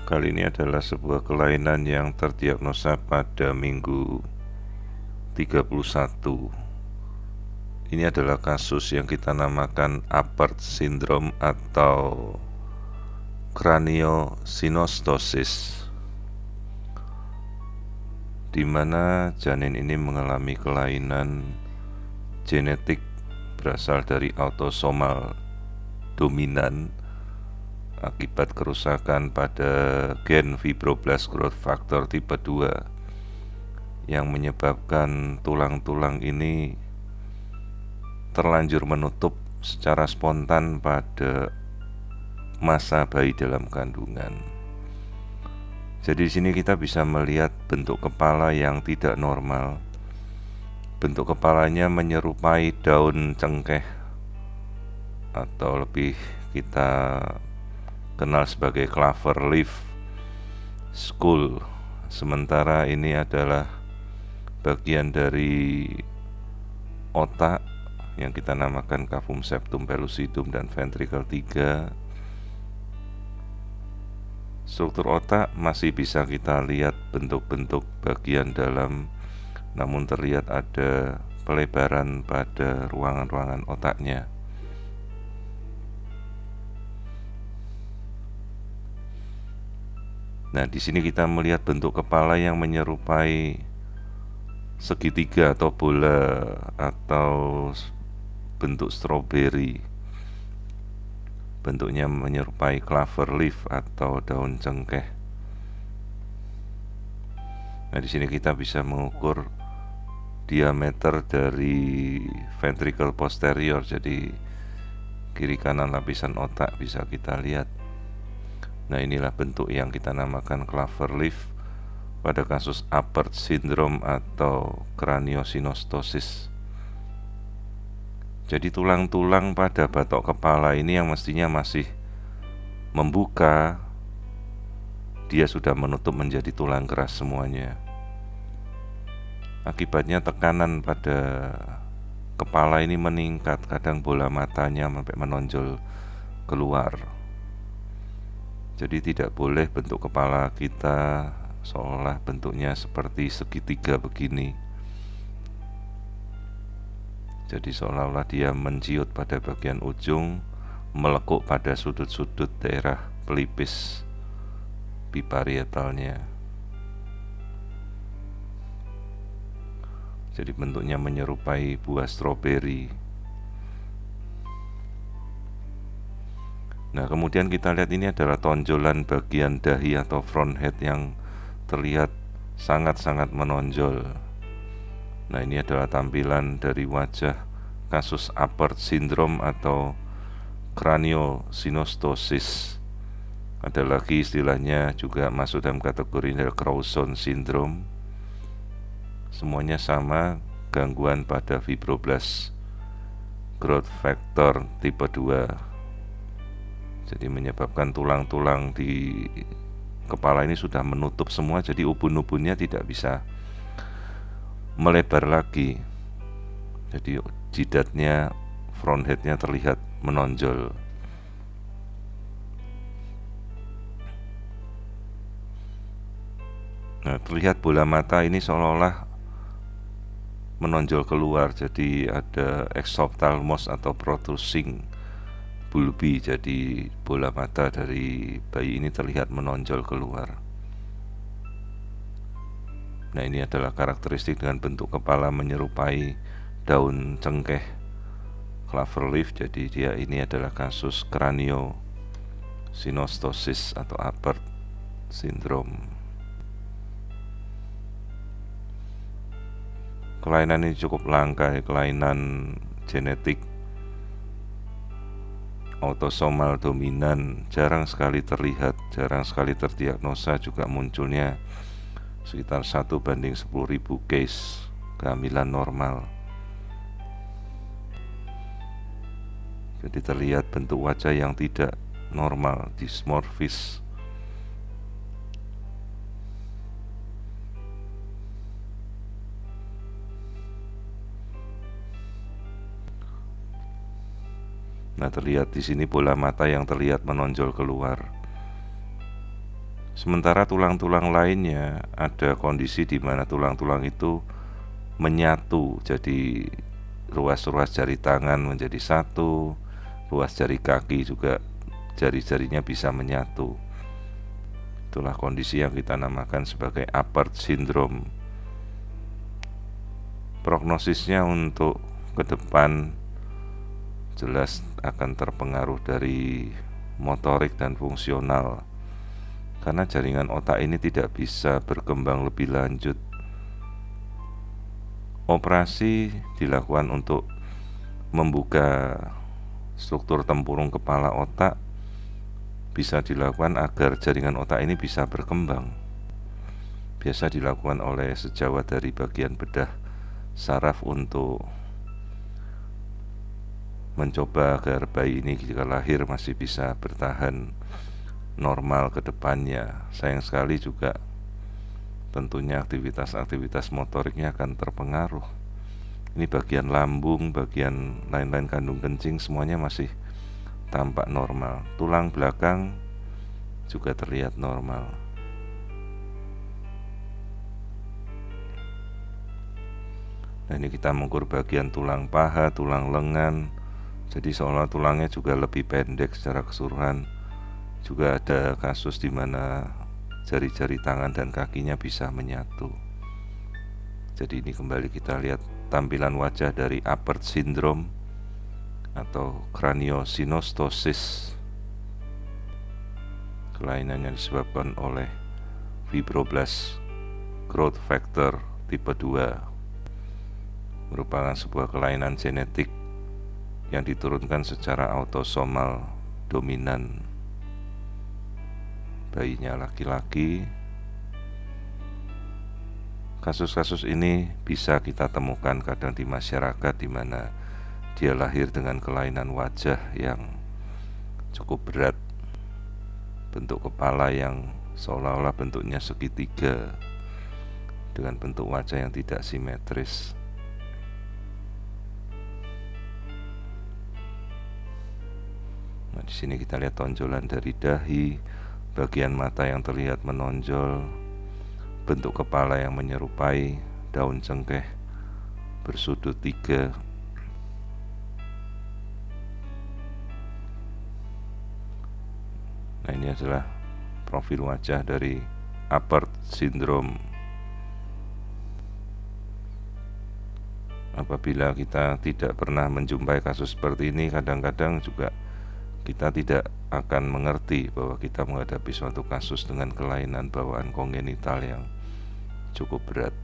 Kali ini adalah sebuah kelainan yang terdiagnosa pada minggu 31. Ini adalah kasus yang kita namakan Apert syndrome atau craniosynostoses, di mana janin ini mengalami kelainan genetik berasal dari autosomal dominan akibat kerusakan pada gen fibroblast growth factor tipe 2 yang menyebabkan tulang-tulang ini terlanjur menutup secara spontan pada masa bayi dalam kandungan. Jadi di sini kita bisa melihat bentuk kepala yang tidak normal. Bentuk kepalanya menyerupai daun cengkeh atau lebih kita kenal sebagai clover leaf skull. Sementara ini adalah bagian dari otak yang kita namakan cavum septum pellucidum dan ventricle 3. Struktur otak masih bisa kita lihat bentuk-bentuk bagian dalam, namun terlihat ada pelebaran pada ruangan-ruangan otaknya. Nah, di sini kita melihat bentuk kepala yang menyerupai segitiga atau bola atau bentuk stroberi. Bentuknya menyerupai clover leaf atau daun cengkeh. Nah, di sini kita bisa mengukur diameter dari ventricle posterior, jadi kiri kanan lapisan otak bisa kita lihat. Nah, inilah bentuk yang kita namakan clover leaf pada kasus Apert syndrome atau craniosynostoses. Jadi tulang-tulang pada batok kepala ini yang mestinya masih membuka, dia sudah menutup menjadi tulang keras semuanya. Akibatnya tekanan pada kepala ini meningkat, kadang bola matanya sampai menonjol keluar. Jadi tidak boleh bentuk kepala kita seolah bentuknya seperti segitiga begini. Jadi seolah-olah dia menciut pada bagian ujung, melekuk pada sudut-sudut daerah pelipis biparietalnya. Jadi bentuknya menyerupai buah stroberi. Nah, kemudian kita lihat ini adalah tonjolan bagian dahi atau front head yang terlihat sangat-sangat menonjol. Nah, ini adalah tampilan dari wajah kasus Apert syndrome atau craniosynostoses. Ada lagi istilahnya juga masuk dalam kategori Crouzon syndrome. Semuanya sama, gangguan pada fibroblast growth factor tipe 2. Jadi menyebabkan tulang-tulang di kepala ini sudah menutup semua, jadi ubun-ubunnya tidak bisa melebar lagi. Jadi jidatnya, front headnya terlihat menonjol. Nah, terlihat bola mata ini seolah-olah menonjol keluar, jadi ada exophthalmos atau protruding bulbi, jadi bola mata dari bayi ini terlihat menonjol keluar. Nah, ini adalah karakteristik dengan bentuk kepala menyerupai daun cengkeh, clover leaf. Jadi dia ini adalah kasus craniosynostoses atau Apert syndrome. Kelainan ini cukup langka, kelainan genetik autosomal dominan, jarang sekali terlihat, jarang sekali terdiagnosa, juga munculnya sekitar 1/10.000 case kehamilan normal. Jadi terlihat bentuk wajah yang tidak normal, dysmorphis. Nah, terlihat di sini bola mata yang terlihat menonjol keluar. Sementara tulang-tulang lainnya ada kondisi di mana tulang-tulang itu menyatu, jadi ruas-ruas jari tangan menjadi satu, ruas jari kaki juga jari-jarinya bisa menyatu. Itulah kondisi yang kita namakan sebagai Apert syndrome. Prognosisnya untuk ke depan jelas akan terpengaruh dari motorik dan fungsional, karena jaringan otak ini tidak bisa berkembang lebih lanjut. Operasi dilakukan untuk membuka struktur tempurung kepala otak, bisa dilakukan agar jaringan otak ini bisa berkembang. Biasa dilakukan oleh sejawat dari bagian bedah saraf untuk mencoba agar bayi ini jika lahir masih bisa bertahan normal ke depannya. Sayang sekali juga tentunya aktivitas-aktivitas motoriknya akan terpengaruh. Ini bagian lambung, bagian lain-lain kandung kencing semuanya masih tampak normal. Tulang belakang juga terlihat normal. Nah, ini kita mengukur bagian tulang paha, tulang lengan. Jadi seolah tulangnya juga lebih pendek secara keseluruhan. Juga ada kasus di mana jari-jari tangan dan kakinya bisa menyatu. Jadi ini kembali kita lihat tampilan wajah dari Apert syndrome atau craniosynostoses. Kelainan yang disebabkan oleh fibroblast growth factor tipe 2, merupakan sebuah kelainan genetik yang diturunkan secara autosomal dominan. Bayinya laki-laki. Kasus-kasus ini bisa kita temukan kadang di masyarakat di mana dia lahir dengan kelainan wajah yang cukup berat, bentuk kepala yang seolah-olah bentuknya segitiga dengan bentuk wajah yang tidak simetris. Nah, di sini kita lihat tonjolan dari dahi, bagian mata yang terlihat menonjol, bentuk kepala yang menyerupai daun cengkeh bersudut 3. Nah, ini adalah profil wajah dari Apert syndrome. Apabila kita tidak pernah menjumpai kasus seperti ini, kadang-kadang juga kita tidak akan mengerti bahwa kita menghadapi suatu kasus dengan kelainan bawaan kongenital yang cukup berat.